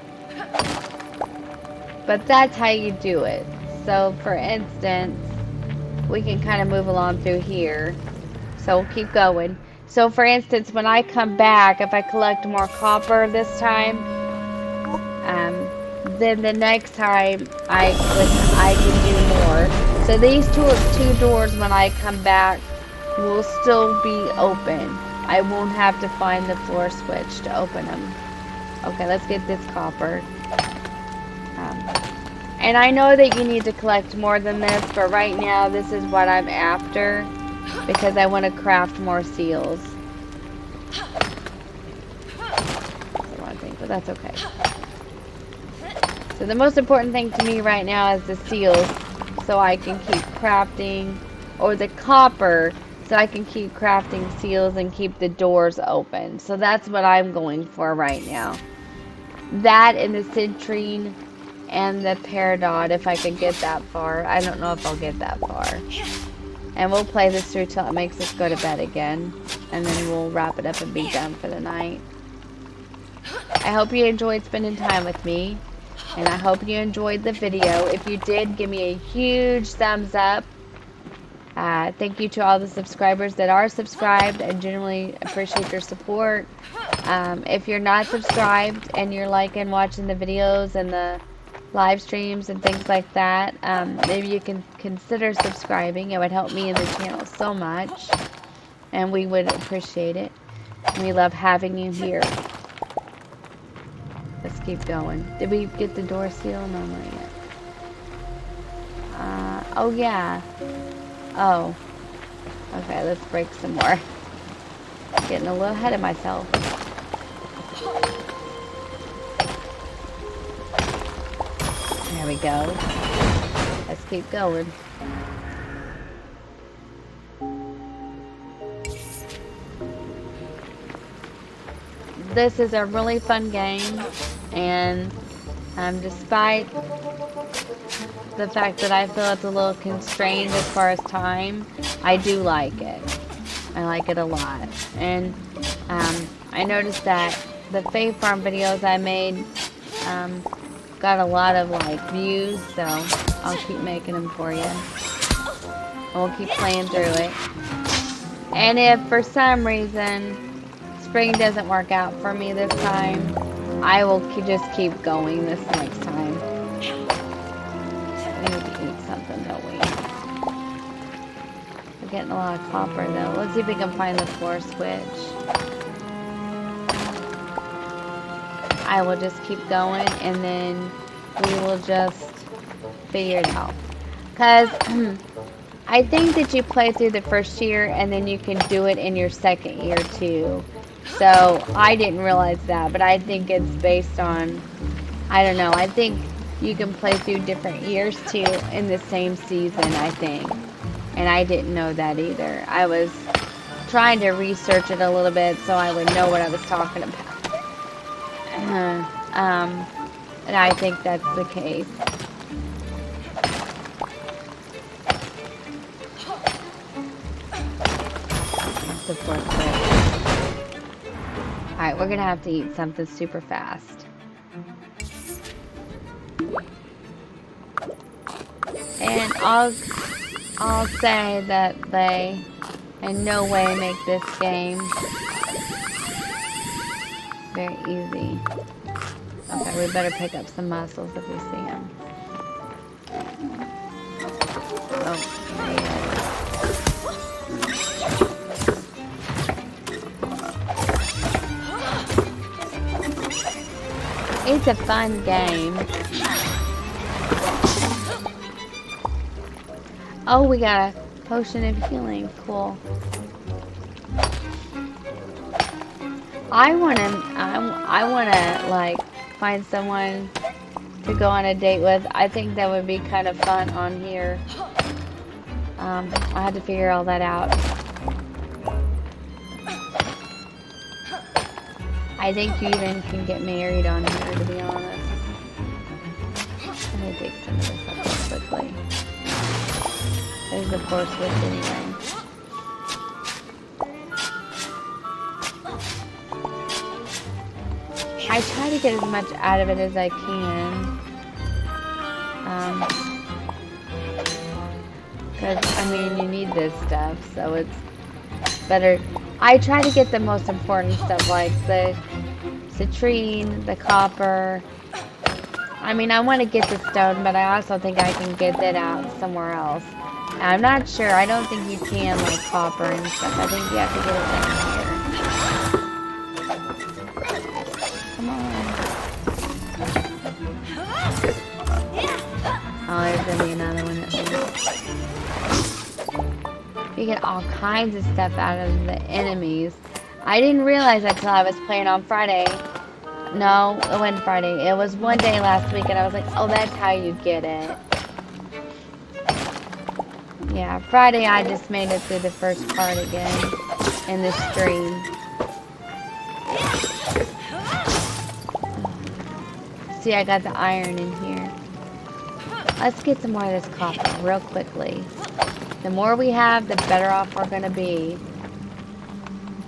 But that's how you do it. So, for instance, we can kind of move along through here. So, we'll keep going. So, for instance, when I come back, if I collect more copper this time, then the next time I can do more. So, these two doors, when I come back, will still be open. I won't have to find the floor switch to open them. Okay, let's get this copper. And I know that you need to collect more than this, but right now this is what I'm after because I want to craft more seals. That's the wrong thing, but that's okay. So the most important thing to me right now is the seals, so I can keep crafting, or the copper, so I can keep crafting seals and keep the doors open. So that's what I'm going for right now. That and the citrine and the peridot, if I could get that far. I don't know if I'll get that far. And we'll play this through till it makes us go to bed again. And then we'll wrap it up and be done for the night. I hope you enjoyed spending time with me. And I hope you enjoyed the video. If you did, give me a huge thumbs up. Thank you to all the subscribers that are subscribed. I genuinely appreciate your support. If you're not subscribed and you're liking watching the videos and the live streams and things like that, maybe you can consider subscribing. It would help me in the channel so much. And we would appreciate it. We love having you here. Let's keep going. Did we get the door seal? No, not yet. Oh, yeah. Oh. Okay, let's break some more. Getting a little ahead of myself. There we go. Let's keep going. This is a really fun game, and despite the fact that I feel it's a little constrained as far as time, I do like it. I like it a lot. And I noticed that the Faefarm videos I made, got a lot of like views, so I'll keep making them for you. We'll keep playing through it. And if for some reason spring doesn't work out for me this time, I will just keep going this next time. We need to eat something, don't we? We're getting a lot of copper though. Let's see if we can find the floor switch. I will just keep going and then we will just figure it out. Because I think that you play through the first year and then you can do it in your second year too. So I didn't realize that, but I think it's based on, I don't know, I think you can play through different years too in the same season, I think. And I didn't know that either. I was trying to research it a little bit so I would know what I was talking about. And I think that's the case. Alright, we're gonna have to eat something super fast. And I'll say that they in no way make this game very easy. Okay, we better pick up some mussels if we see them. Oh, it's a fun game. Oh, we got a potion of healing. Cool. I wanna like find someone to go on a date with. I think that would be kind of fun on here. I had to figure all that out. I think you even can get married on here, to be honest. Let me dig some of this up real quickly. There's the floor switch anyway. I try to get as much out of it as I can. Because, I mean, you need this stuff, so it's better. I try to get the most important stuff, like the citrine, the copper. I mean, I want to get the stone, but I also think I can get that out somewhere else. I'm not sure. I don't think you can, like, copper and stuff. I think you have to get it down here. Come on. Oh, there's going to be another one at least. You get all kinds of stuff out of the enemies. I didn't realize that till I was playing on Friday. No, it wasn't Friday. It was one day last week, and I was like, oh, that's how you get it. Yeah, Friday I just made it through the first part again in the stream. See, I got the iron in here. Let's get some more of this copper real quickly. The more we have, the better off we're going to be.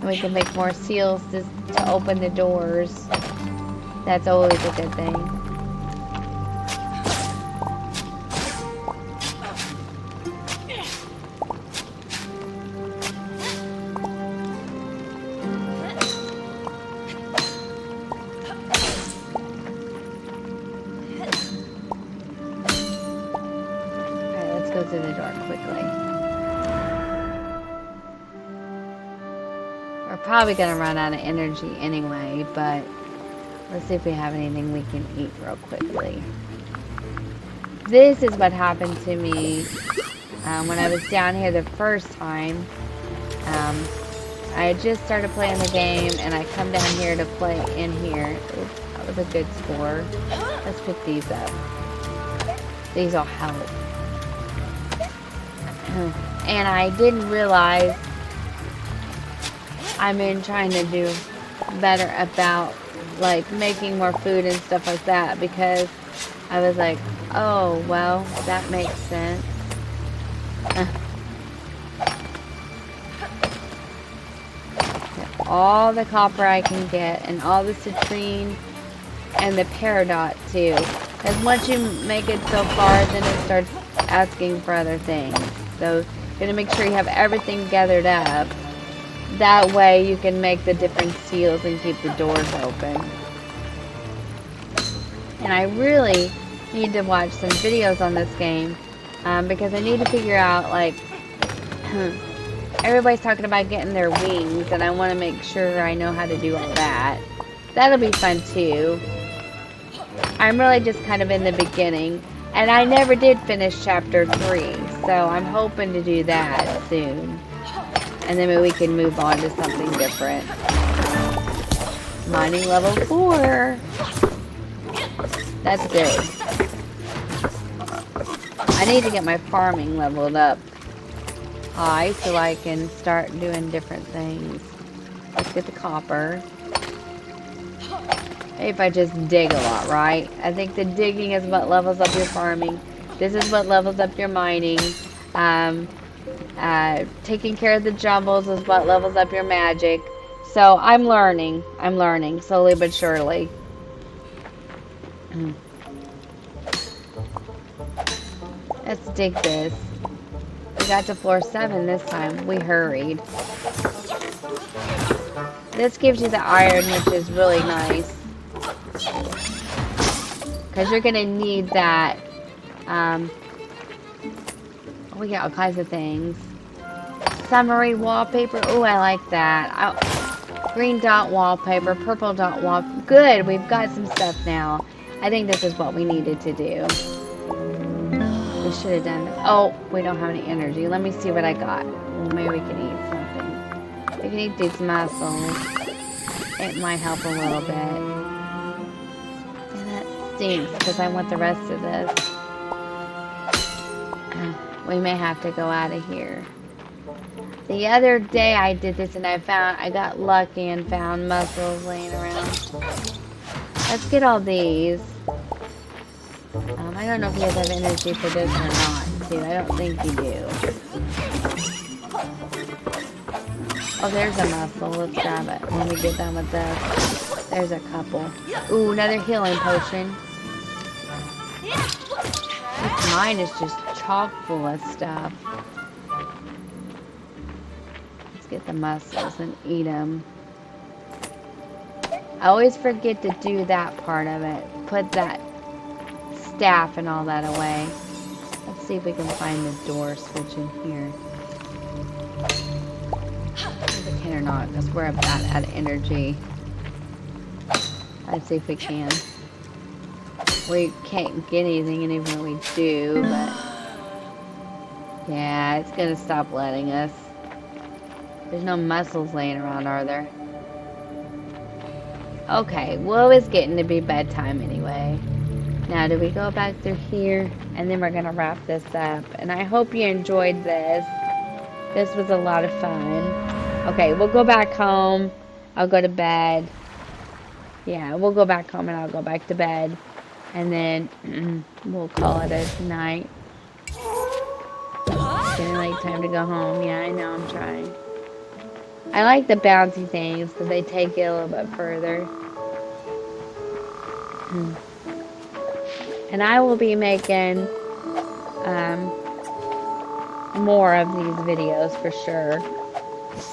And we can make more seals to open the doors. That's always a good thing. Alright, let's go through the door quickly. We're probably going to run out of energy anyway, but let's see if we have anything we can eat real quickly. This is what happened to me when I was down here the first time. I had just started playing the game, and I come down here to play in here. Oops, that was a good score. Let's pick these up. These will help. And I didn't realize I've been trying to do better about like making more food and stuff like that, because I was like, oh, well, that makes sense. All the copper I can get, and all the citrine, and the peridot too. Because once you make it so far, then it starts asking for other things. So you're going to make sure you have everything gathered up. That way you can make the different seals and keep the doors open. And I really need to watch some videos on this game because I need to figure out, like, everybody's talking about getting their wings, and I want to make sure I know how to do all that. That'll be fun too. I'm really just kind of in the beginning, and I never did finish chapter 3, so I'm hoping to do that soon. And then maybe we can move on to something different. Mining level 4. That's good. I need to get my farming leveled up high so I can start doing different things. Let's get the copper. If I just dig a lot, right? I think the digging is what levels up your farming. This is what levels up your mining. Taking care of the jumbles is what levels up your magic. So I'm learning. I'm learning slowly but surely. Let's dig this. We got to floor 7 this time. We hurried. This gives you the iron, which is really nice. Because you're going to need that. We got all kinds of things. Summary wallpaper. Ooh, I like that. Green dot wallpaper. Purple dot wallpaper. Good. We've got some stuff now. I think this is what we needed to do. We should have done this. Oh, we don't have any energy. Let me see what I got. Well, maybe we can eat something. We can eat these mussels. It might help a little bit. Because I want the rest of this. We may have to go out of here. The other day I did this and I got lucky and found mussels laying around. Let's get all these. I don't know if you guys have energy for this or not, too. I don't think you do. Oh, there's a mussel. Let's grab it when we get done with this. There's a couple. Ooh, another healing potion. This mine is just chock full of stuff. Let's get the mussels and eat them. I always forget to do that part of it. Put that staff and all that away. Let's see if we can find the door switch in here. If we can or not, because we're about out of energy. Let's see if we can. We can't get anything, and even when we do, but yeah, it's gonna stop letting us. There's no mussels laying around, are there? Okay, well, it's getting to be bedtime anyway. Now, do we go back through here? And then we're gonna wrap this up. And I hope you enjoyed this. This was a lot of fun. Okay, we'll go back home. I'll go to bed. Yeah, we'll go back home and I'll go back to bed. And then we'll call it a night. It's getting late, time to go home. Yeah, I know, I'm trying. I like the bouncy things because they take it a little bit further. And I will be making more of these videos for sure.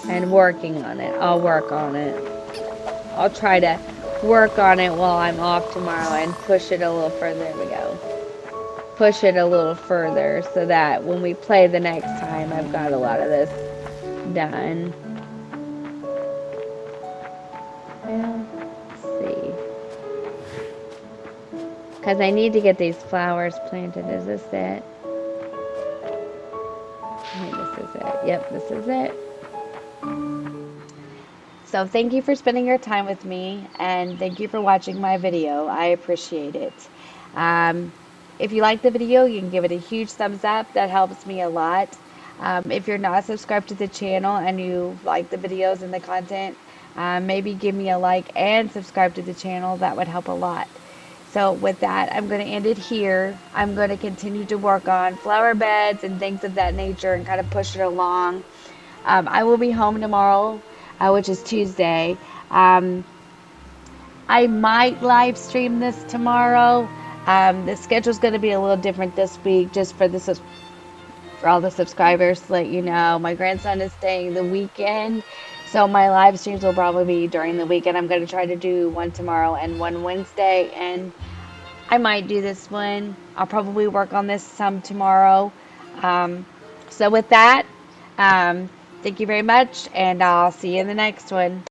And working on it. I'll work on it. I'll try to work on it while I'm off tomorrow and push it a little further. There we go. Push it a little further so that when we play the next time, I've got a lot of this done. Well, let's see. Because I need to get these flowers planted. Is this it? I think this is it. Yep, this is it. So thank you for spending your time with me, and thank you for watching my video. I appreciate it. If you like the video, you can give it a huge thumbs up. That helps me a lot. If you're not subscribed to the channel and you like the videos and the content, maybe give me a like and subscribe to the channel. That would help a lot. So with that, I'm going to end it here. I'm going to continue to work on flower beds and things of that nature and kind of push it along. I will be home tomorrow, which is Tuesday. I might live stream this tomorrow. The schedule's going to be a little different this week, just for for all the subscribers to let you know. My grandson is staying the weekend, so my live streams will probably be during the weekend. I'm going to try to do one tomorrow and one Wednesday, and I might do this one. I'll probably work on this some tomorrow. Um, so with that, um, thank you very much, and I'll see you in the next one.